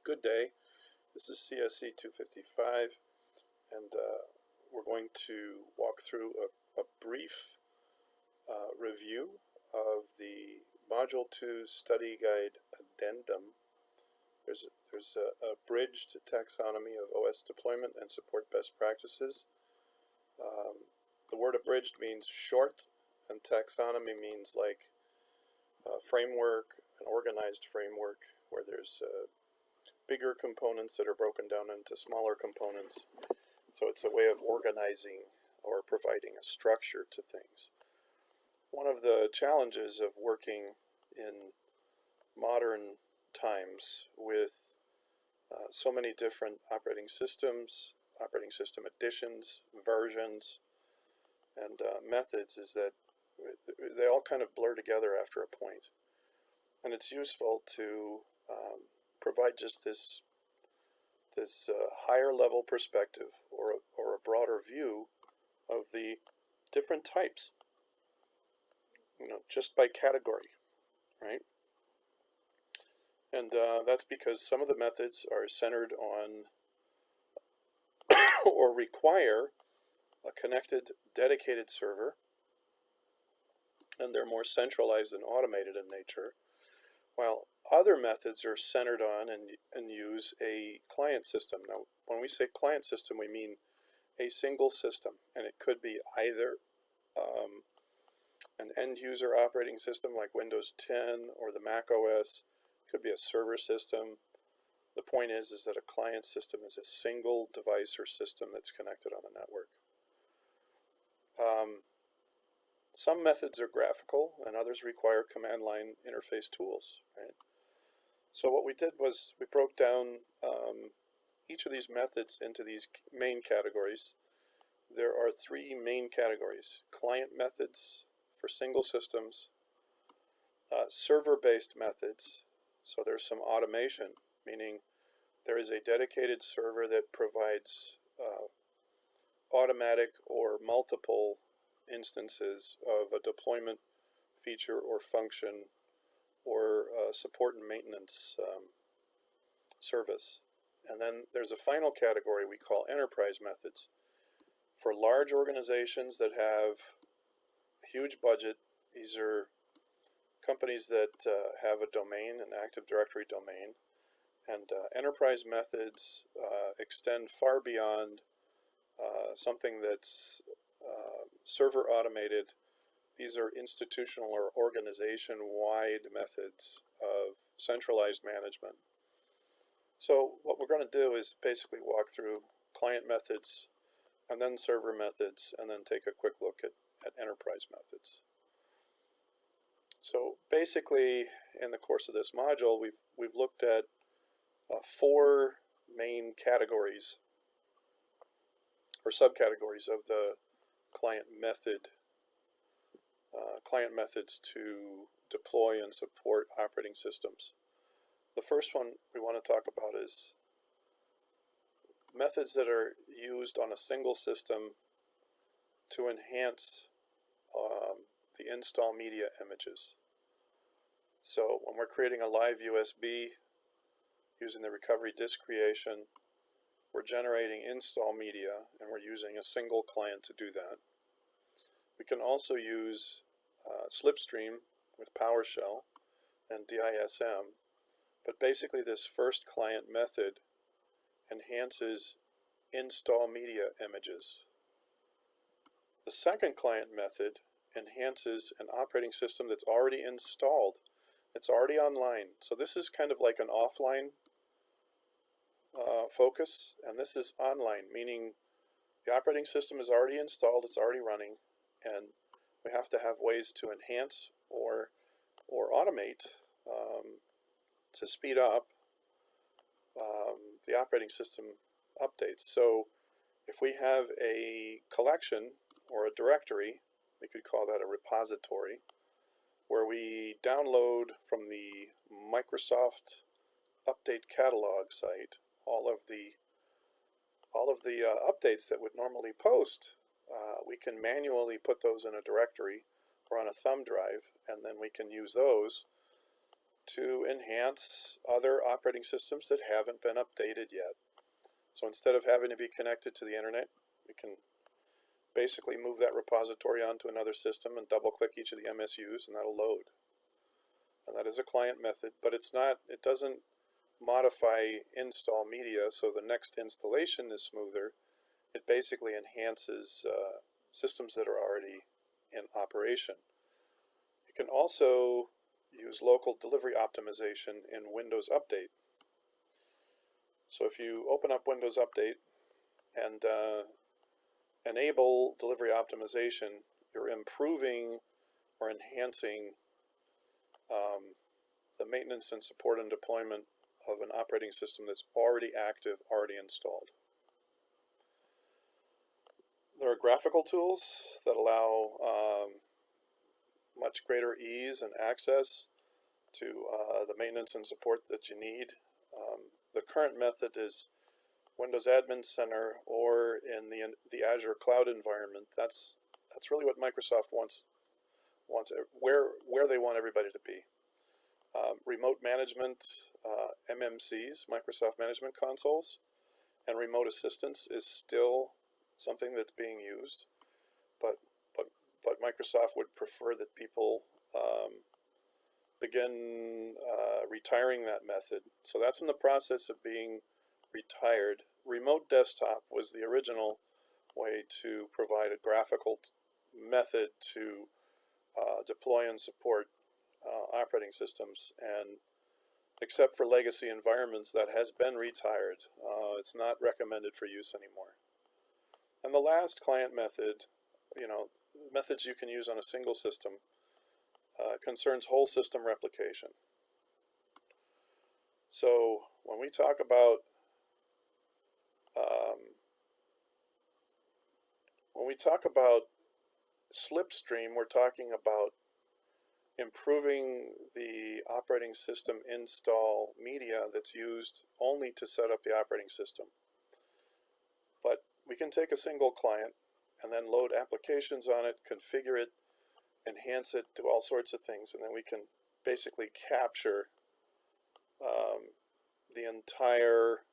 Good day. This is CSC 255, and we're going to walk through a brief review of the Module 2 Study Guide Addendum. There's a abridged taxonomy of OS deployment and support best practices. The word abridged means short, and taxonomy means like a framework, an organized framework where there's bigger components that are broken down into smaller components. So it's a way of organizing or providing a structure to things. One of the challenges of working in modern times with so many different operating system editions, versions, and methods is that they all kind of blur together after a point. And it's useful to provide just this higher level perspective or a broader view of the different types, just by category, right? And that's because some of the methods are centered on or require a connected, dedicated server, and they're more centralized and automated in nature, while other methods are centered on and use a client system. Now, when we say client system, we mean a single system, and it could be either an end-user operating system like Windows 10 or the Mac OS. It could be a server system. The point is that a client system is a single device or system that's connected on the network. Some methods are graphical, and others require command line interface tools, right? So what we did was we broke down each of these methods into these main categories. There are three main categories: client methods for single systems, server-based methods. So there's some automation, meaning there is a dedicated server that provides automatic or multiple instances of a deployment feature or function or support and maintenance service. And then there's a final category we call enterprise methods. For large organizations that have a huge budget, these are companies that have a domain, an Active Directory domain, and enterprise methods extend far beyond something that's server automated. These are institutional or organization-wide methods of centralized management. So what we're going to do is basically walk through client methods and then server methods, and then take a quick look at enterprise methods. So basically, in the course of this module, we've looked at four main categories or subcategories of the client methods to deploy and support operating systems. The first one we want to talk about is methods that are used on a single system to enhance the install media images. So when we're creating a live USB using the recovery disk creation, we're generating install media, and we're using a single client to do that. We can also use Slipstream with PowerShell and DISM, but basically this first client method enhances install media images. The second client method enhances an operating system that's already installed. It's already online. So this is kind of like an offline focus, and this is online, meaning the operating system is already installed, it's already running, and we have to have ways to enhance or automate to speed up the operating system updates. So if we have a collection or a directory, we could call that a repository, where we download from the Microsoft Update Catalog site all of the updates that would normally post. We can manually put those in a directory or on a thumb drive, and then we can use those to enhance other operating systems that haven't been updated yet. So instead of having to be connected to the internet, we can basically move that repository onto another system and double click each of the MSUs and that'll load. And that is a client method, but it doesn't modify install media so the next installation is smoother. It basically enhances systems that are already in operation. You can also use local delivery optimization in Windows Update. So if you open up Windows Update and enable delivery optimization, you're improving or enhancing the maintenance and support and deployment of an operating system that's already active, already installed. There are graphical tools that allow much greater ease and access to the maintenance and support that you need. The current method is Windows Admin Center, or in the Azure cloud environment. That's really what Microsoft wants where they want everybody to be. Remote management, MMCs, Microsoft Management Consoles, and remote assistance is still something that's being used, but Microsoft would prefer that people begin retiring that method. So that's in the process of being retired. Remote desktop was the original way to provide a graphical method to deploy and support operating systems, and except for legacy environments, that has been retired. It's not recommended for use anymore. And the last client method, methods you can use on a single system, concerns whole system replication. So when we talk about slipstream, we're talking about improving the operating system install media that's used only to set up the operating system. But we can take a single client and then load applications on it, configure it, enhance it, do all sorts of things, and then we can basically capture the entire